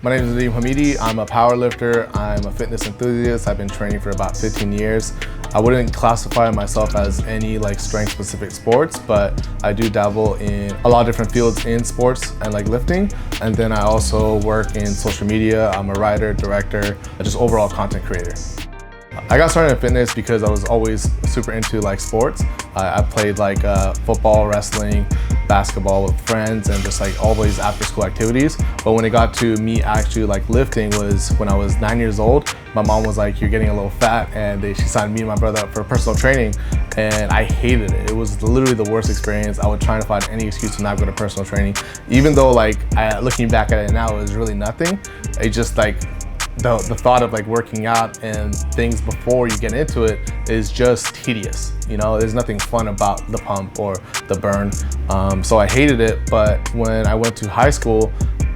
My name is Humbly. I'm a power lifter. I'm a fitness enthusiast. I've been training for about 15 years. I wouldn't classify myself as any strength specific sports, but I do dabble in a lot of different fields in sports and lifting. And then I also work in social media. I'm a writer, director, just overall content creator. I got started in fitness because I was always super into sports. I played football, wrestling, basketball with friends, and just all these after school activities. But when it got to me actually lifting was when I was 9 years old. My mom was like, "You're getting a little fat," and she signed me and my brother up for personal training, and I hated it. It was literally the worst experience. I would try to find any excuse to not go to personal training, even though looking back at it now, it was really nothing. It just the thought of working out and things before you get into it is just tedious. There's nothing fun about the pump or the burn. So I hated it, but when I went to high school,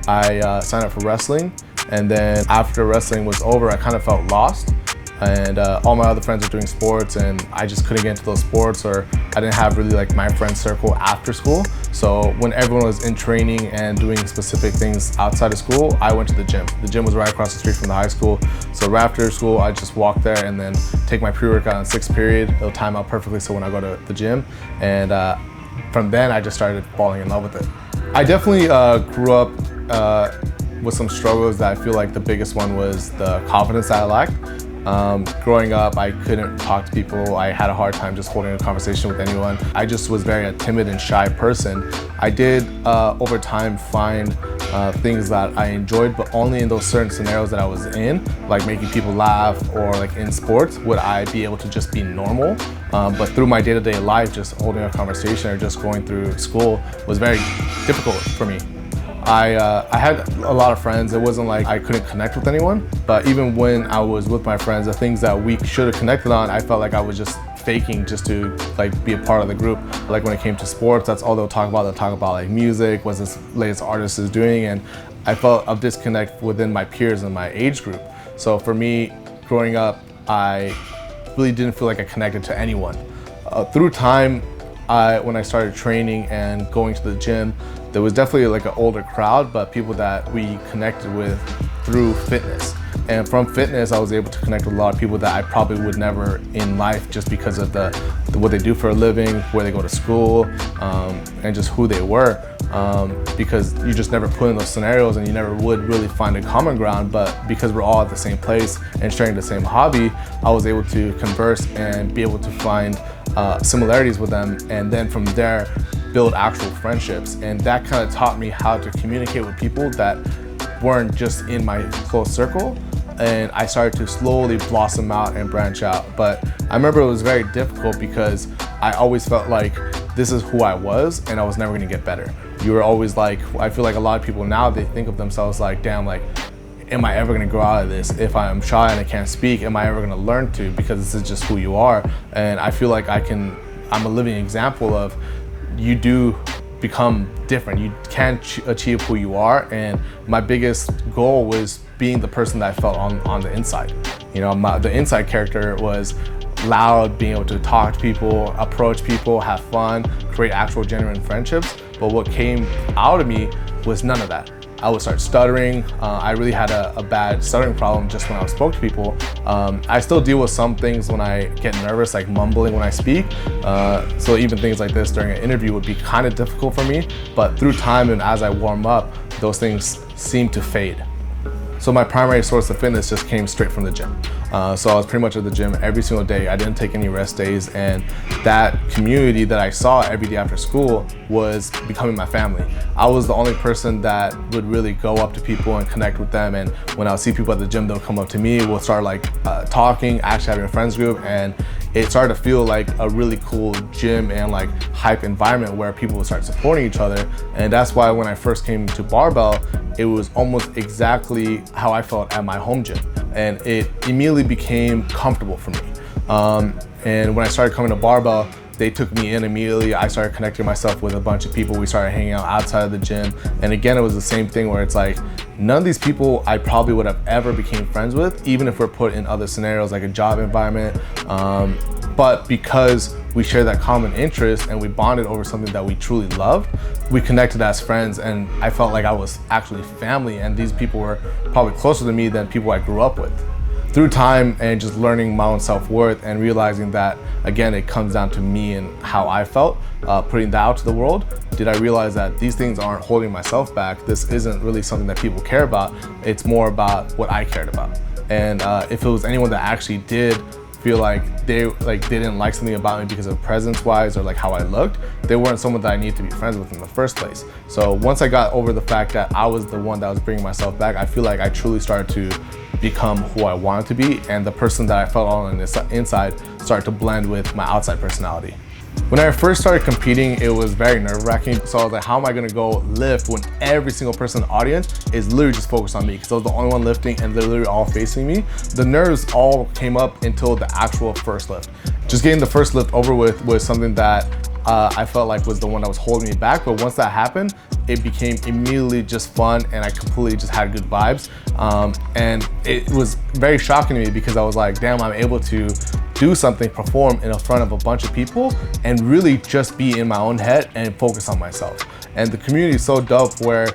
I signed up for wrestling. And then after wrestling was over, I kind of felt lost. And all my other friends were doing sports and I just couldn't get into those sports, or I didn't have really my friend circle after school. So when everyone was in training and doing specific things outside of school, I went to the gym. The gym was right across the street from the high school. So right after school, I just walk there and then take my pre-workout in sixth period. It'll time out perfectly so when I go to the gym. And from then I just started falling in love with it. I definitely grew up with some struggles that I feel the biggest one was the confidence that I lacked. Growing up, I couldn't talk to people. I had a hard time just holding a conversation with anyone. I just was very a timid and shy person. I did, over time, find things that I enjoyed, but only in those certain scenarios that I was in, like making people laugh, or in sports, would I be able to just be normal. But through my day-to-day life, just holding a conversation or just going through school was very difficult for me. I had a lot of friends. It wasn't like I couldn't connect with anyone, but even when I was with my friends, the things that we should have connected on, I felt like I was just faking just to be a part of the group. When it came to sports, that's all they'll talk about. They'll talk about music, what this latest artist is doing, and I felt a disconnect within my peers and my age group. So for me, growing up, I really didn't feel like I connected to anyone. Through time, when I started training and going to the gym, there was definitely an older crowd, but people that we connected with through fitness. And from fitness, I was able to connect with a lot of people that I probably would never in life, just because of what they do for a living, where they go to school, and just who they were. Because you just never put in those scenarios and you never would really find a common ground, but because we're all at the same place and sharing the same hobby, I was able to converse and be able to find similarities with them, and then from there build actual friendships. And that kind of taught me how to communicate with people that weren't just in my close circle, and I started to slowly blossom out and branch out. But I remember it was very difficult because I always felt like this is who I was and I was never gonna get better. You were always I feel a lot of people now, they think of themselves damn, am I ever gonna grow out of this? If I'm shy and I can't speak, am I ever gonna learn to? Because this is just who you are. And I feel I'm a living example of you do become different. You can achieve who you are. And my biggest goal was being the person that I felt on the inside. The inside character was loud, being able to talk to people, approach people, have fun, create actual genuine friendships. But what came out of me was none of that. I would start stuttering. I really had a bad stuttering problem just when I spoke to people. I still deal with some things when I get nervous, like mumbling when I speak. So even things like this during an interview would be kind of difficult for me. But through time and as I warm up, those things seem to fade. So my primary source of fitness just came straight from the gym. So I was pretty much at the gym every single day. I didn't take any rest days, and that community that I saw every day after school was becoming my family. I was the only person that would really go up to people and connect with them, and when I would see people at the gym, they'll come up to me, we'll start talking, actually having a friends group, and it started to feel like a really cool gym and hype environment where people would start supporting each other. And that's why when I first came to Barbell, it was almost exactly how I felt at my home gym. And it immediately became comfortable for me. And when I started coming to Barbell, they took me in immediately. I started connecting myself with a bunch of people. We started hanging out outside of the gym. And again, it was the same thing where it's none of these people I probably would have ever became friends with, even if we're put in other scenarios like a job environment. But because we shared that common interest and we bonded over something that we truly loved, we connected as friends, and I felt like I was actually family, and these people were probably closer to me than people I grew up with. Through time and just learning my own self-worth and realizing that, again, it comes down to me and how I felt, putting that out to the world, did I realize that these things aren't holding myself back. This isn't really something that people care about. It's more about what I cared about. And if it was anyone that actually did feel like they didn't like something about me because of presence-wise or like how I looked, they weren't someone that I needed to be friends with in the first place. So once I got over the fact that I was the one that was bringing myself back, I feel like I truly started to become who I wanted to be, and the person that I felt on the inside started to blend with my outside personality. When I first started competing, it was very nerve-wracking. So I was like, how am I gonna go lift when every single person in the audience is literally just focused on me? Because I was the only one lifting and they're literally all facing me. The nerves all came up until the actual first lift. Just getting the first lift over with was something that I felt like was the one that was holding me back. But once that happened, it became immediately just fun, and I completely just had good vibes. And it was very shocking to me because I was like, damn, I'm able to do something, perform in front of a bunch of people and really just be in my own head and focus on myself. And the community is so dope, where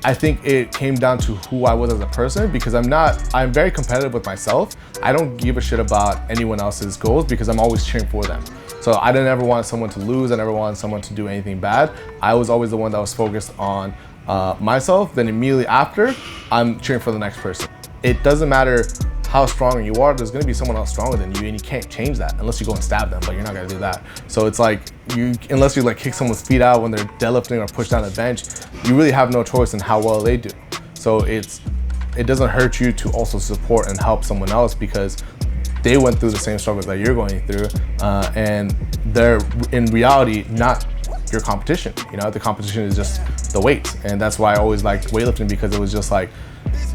I think it came down to who I was as a person, because I'm very competitive with myself. I don't give a shit about anyone else's goals because I'm always cheering for them. So I didn't ever want someone to lose. I never wanted someone to do anything bad. I was always the one that was focused on myself. Then immediately after, I'm cheering for the next person. It doesn't matter how strong you are, there's gonna be someone else stronger than you, and you can't change that unless you go and stab them, but you're not gonna do that. So it's like, unless you like kick someone's feet out when they're deadlifting or push down the bench, you really have no choice in how well they do. So it doesn't hurt you to also support and help someone else, because they went through the same struggles that you're going through, and they're in reality not your competition. You know, the competition is just the weights, and that's why I always liked weightlifting, because it was just like,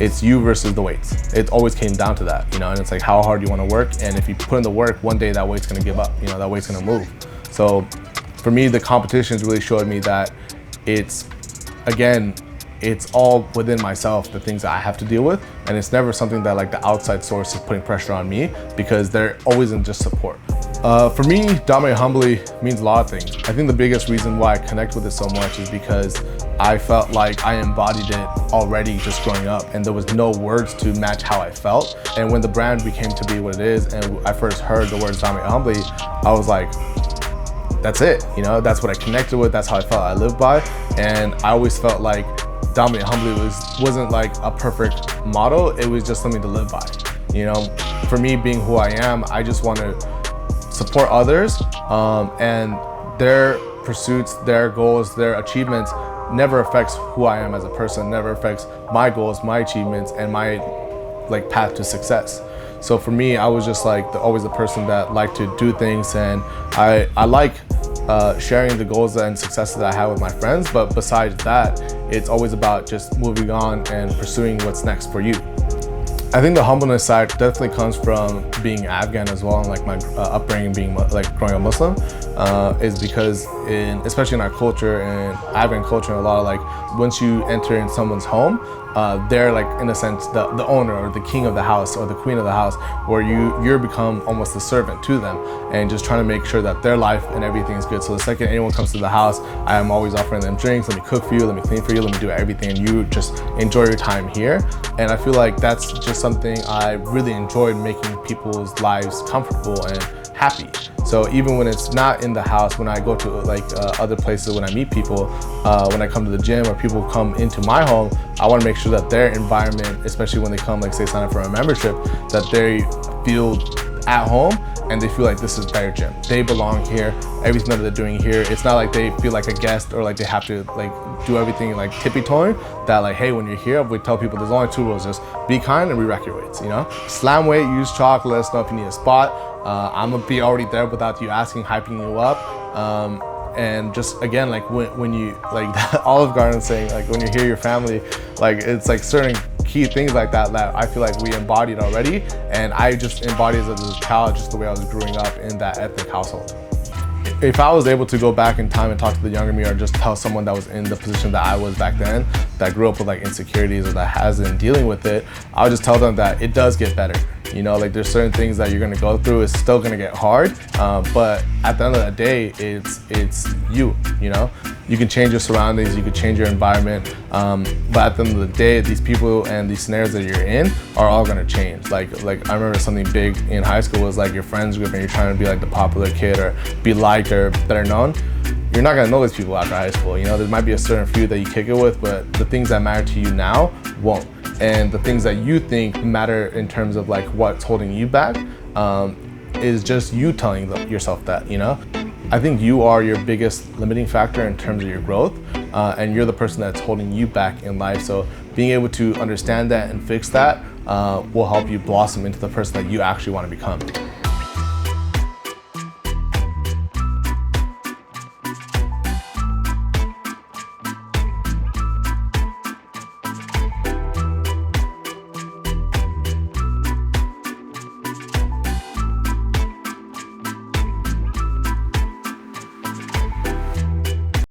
it's you versus the weights. It always came down to that, you know, and it's like how hard you want to work, and if you put in the work, one day that weight's gonna give up, you know, that weight's gonna move. So for me, the competitions really showed me that it's all within myself, the things that I have to deal with, and it's never something that like the outside source is putting pressure on me, because they're always in just support. For me, Dominate Humbly means a lot of things. I think the biggest reason why I connect with it so much is because I felt like I embodied it already just growing up, and there was no words to match how I felt. And when the brand became to be what it is, and I first heard the words Dominate Humbly, I was like, that's it, you know, that's what I connected with, that's how I felt I lived by. And I always felt like Dominate Humbly wasn't like a perfect motto, it was just something to live by. You know, for me, being who I am, I just want to support others, and their pursuits, their goals, their achievements never affects who I am as a person, never affects my goals, my achievements, and my like path to success. So for me, I was just like always the person that liked to do things, and I like sharing the goals and successes that I have with my friends. But besides that, it's always about just moving on and pursuing what's next for you. I think the humbleness side definitely comes from being Afghan as well, and like my upbringing being like growing up Muslim, is because especially in our culture and Afghan culture, a lot of like once you enter in someone's home, they're like in a sense the owner or the king of the house or the queen of the house, where you're become almost the servant to them, and just trying to make sure that their life and everything is good. So the second anyone comes to the house, I am always offering them drinks, let me cook for you, let me clean for you, let me do everything, and you just enjoy your time here. And I feel like that's just something I really enjoyed, making people's lives comfortable and happy. So even when it's not in the house, when I go to like other places, when I meet people, when I come to the gym or people come into my home, I want to make sure that their environment, especially when they come, like say sign up for a membership, that they feel at home and they feel like this is their gym. They belong here. Everything that they're doing here, it's not like they feel like a guest or like they have to like do everything like tippy-toeing. That like, hey, when you're here, we tell people there's only 2 rules: just be kind and re-rack your weights. You know, slam weight, use chalk. Let us know if you need a spot. I'm gonna be already there without you asking, hyping you up. And just again, like when you like that Olive Garden saying, like when you hear your family, like it's like certain key things like that I feel like we embodied already, and I just embodied as a child, just the way I was growing up in that ethnic household. If I was able to go back in time and talk to the younger me, or just tell someone that was in the position that I was back then, that grew up with like insecurities or that has been dealing with it, I would just tell them that it does get better. You know, like there's certain things that you're gonna go through. It's still gonna get hard, but at the end of the day, it's you. You know, you can change your surroundings, you can change your environment, but at the end of the day, these people and these scenarios that you're in are all gonna change. Like I remember something big in high school was like your friends group, and you're trying to be like the popular kid or be liked or better known. You're not gonna know these people after high school. You know, there might be a certain few that you kick it with, but the things that matter to you now won't. And the things that you think matter in terms of like what's holding you back is just you telling yourself that, you know? I think you are your biggest limiting factor in terms of your growth, and you're the person that's holding you back in life. So being able to understand that and fix that will help you blossom into the person that you actually want to become.